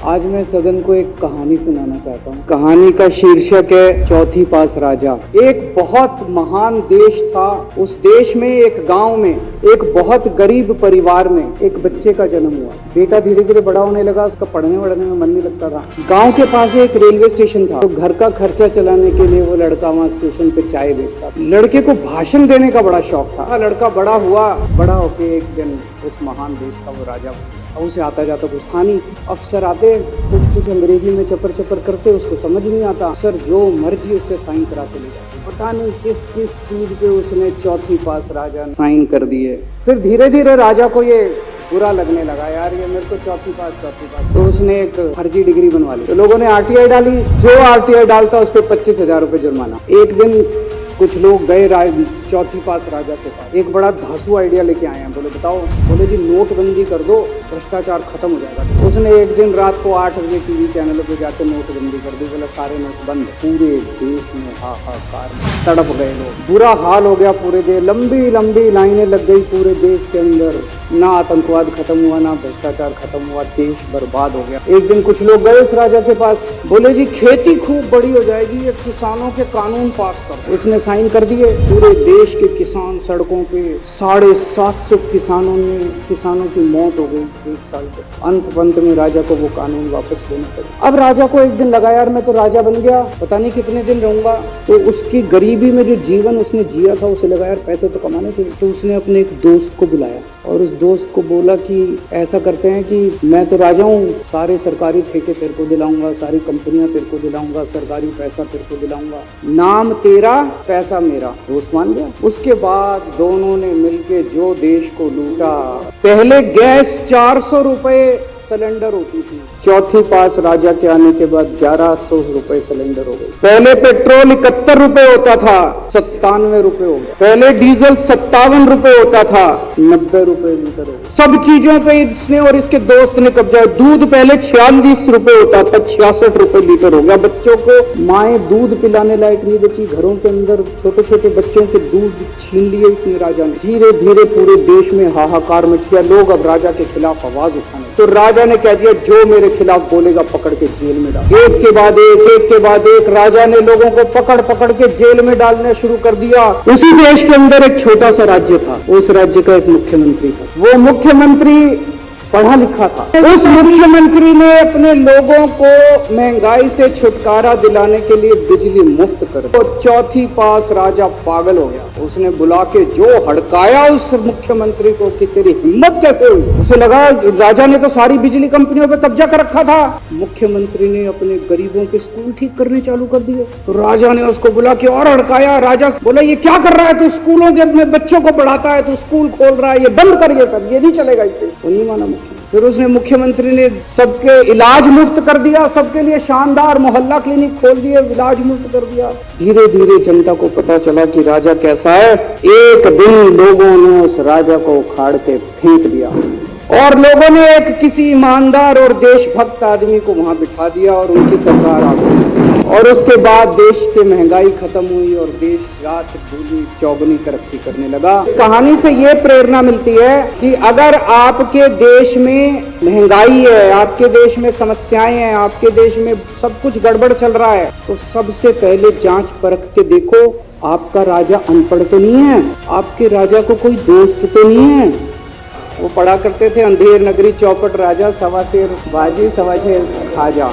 आज मैं सदन को एक कहानी सुनाना चाहता हूँ। कहानी का शीर्षक है चौथी पास राजा। एक बहुत महान देश था। उस देश में एक गांव में एक बहुत गरीब परिवार में एक बच्चे का जन्म हुआ। बेटा धीरे धीरे बड़ा होने लगा, उसका पढ़ने वढ़ने में मन नहीं लगता था। गांव के पास एक रेलवे स्टेशन था, तो घर का खर्चा चलाने के लिए वो लड़का वहाँ स्टेशन पे चाय बेचता। लड़के को भाषण देने का बड़ा शौक था। लड़का बड़ा हुआ, बड़ा होके एक दिन उस महान देश का वो राजा और उसे आता जाता कुछ था नहीं। अफसर आते, कुछ अंग्रेजी में चपर चपर करते, उसको समझ नहीं आता। अफसर जो मर्जी उससे साइन कराते ले जाते। पता नहीं किस किस चीज पे उसने चौथी पास राजा साइन कर दिए। फिर धीरे धीरे राजा को ये बुरा लगने लगा, यार ये मेरे को चौथी पास। तो उसने एक फर्जी डिग्री बनवा ली। तो लोगों ने आरटीआई डाली। जो आरटीआई डालता उस पर 25,000 रुपये जुर्माना। एक दिन कुछ लोग गए चौथी पास राजा के पास। एक बड़ा धांसू आइडिया लेके आए हैं। बोले बताओ। बोले जी नोटबंदी कर दो, भ्रष्टाचार खत्म हो जाएगा। उसने एक दिन रात को 8 बजे टीवी चैनलों पे जाके नोटबंदी कर दी। बोला सारे नोट बंद। पूरे देश में हाहाकार, तड़प गए लोग। बुरा हाल हो गया पूरे देश। लंबी लंबी लाइनें लग गई पूरे देश के अंदर। ना आतंकवाद खत्म हुआ, ना भ्रष्टाचार खत्म हुआ। देश बर्बाद हो गया। एक दिन कुछ लोग गए उस राजा के पास। बोले जी खेती खूब बड़ी हो जाएगी, ये किसानों के कानून पास कर। उसने साइन कर दिए। पूरे देश के किसान सड़कों पे 750 किसानों की मौत हो गई 1 साल तक। अंत में राजा को वो कानून वापस लेना पड़ा। अब राजा को एक दिन लगा, यार मैं तो राजा बन गया, पता नहीं कितने दिन रहूंगा। तो उसकी गरीबी में जो जीवन उसने जिया था, उसे लगा यार पैसे तो कमाने चाहिए। तो उसने अपने एक दोस्त को बुलाया और उस दोस्त को बोला कि ऐसा करते हैं कि मैं तो राजा हूँ, सारे सरकारी ठेके तेरे को दिलाऊंगा, सारी कंपनियां तेरे को दिलाऊंगा, सरकारी पैसा तेरे को दिलाऊंगा, नाम तेरा पैसा मेरा। दोस्त मान गया। उसके बाद दोनों ने मिलके जो देश को लूटा। पहले गैस 400 रुपए सिलेंडर होती थी। चौथी पास राजा के आने के बाद 1100 रुपए सिलेंडर हो गई। पहले पेट्रोल 71 रुपए होता था, 97 रुपए हो गया। पहले डीजल 57 रुपए होता था, 90 रुपए लीटर हो गया। सब चीजों पे इसने और इसके दोस्त ने कब्जा। दूध पहले 46 रुपए होता था, 66 रुपए लीटर हो गया। बच्चों को माएँ दूध पिलाने लायक नहीं बची। घरों के अंदर छोटे छोटे बच्चों के दूध छीन लिए इसने राजा ने। धीरे धीरे पूरे देश में हाहाकार मच गया। लोग अब राजा के खिलाफ आवाज उठाने। तो राजा ने कह दिया जो मेरे खिलाफ बोलेगा पकड़ के जेल में डाल। एक के बाद एक राजा ने लोगों को पकड़ के जेल में डालना शुरू कर दिया। उसी देश के अंदर एक छोटा सा राज्य था। उस राज्य का एक मुख्यमंत्री था। वो मुख्यमंत्री पढ़ा लिखा था। उस मुख्यमंत्री ने अपने लोगों को महंगाई से छुटकारा दिलाने के लिए बिजली मुफ्त कर दी। तो चौथी पास राजा पागल हो गया। उसने बुला के जो हड़काया उस मुख्यमंत्री को कि तेरी हिम्मत कैसे हुई। उसे लगा राजा ने तो सारी बिजली कंपनियों पे कब्जा कर रखा था। मुख्यमंत्री ने अपने गरीबों के स्कूल ठीक करने चालू कर दिए। तो राजा ने उसको बुला के और हड़काया। राजा बोला ये क्या कर रहा है तू? स्कूलों के अपने बच्चों को पढ़ाता है, तू स्कूल खोल रहा है, ये बंद कर, ये सब ये नहीं चलेगा। इससे वो नहीं माना। फिर उसने मुख्यमंत्री ने सबके इलाज मुफ्त कर दिया। सबके लिए शानदार मोहल्ला क्लिनिक खोल दिए, इलाज मुफ्त कर दिया। धीरे धीरे जनता को पता चला कि राजा कैसा है। एक दिन लोगों ने उस राजा को उखाड़ के फेंक दिया और लोगों ने एक किसी ईमानदार और देशभक्त आदमी को वहां बिठा दिया और उनकी सरकार आ गई। और उसके बाद देश से महंगाई खत्म हुई और देश रात दूनी चौगुनी तरक्की करने लगा। इस कहानी से ये प्रेरणा मिलती है कि अगर आपके देश में महंगाई है, आपके देश में समस्याएं हैं, आपके देश में सब कुछ गड़बड़ चल रहा है, तो सबसे पहले जांच परख के देखो आपका राजा अनपढ़ तो नहीं है, आपके राजा को कोई दोस्त तो नहीं है। वो पढ़ा करते थे अंधेर नगरी चौपट राजा, सवा शेर बाजी सवा शेर खाजा।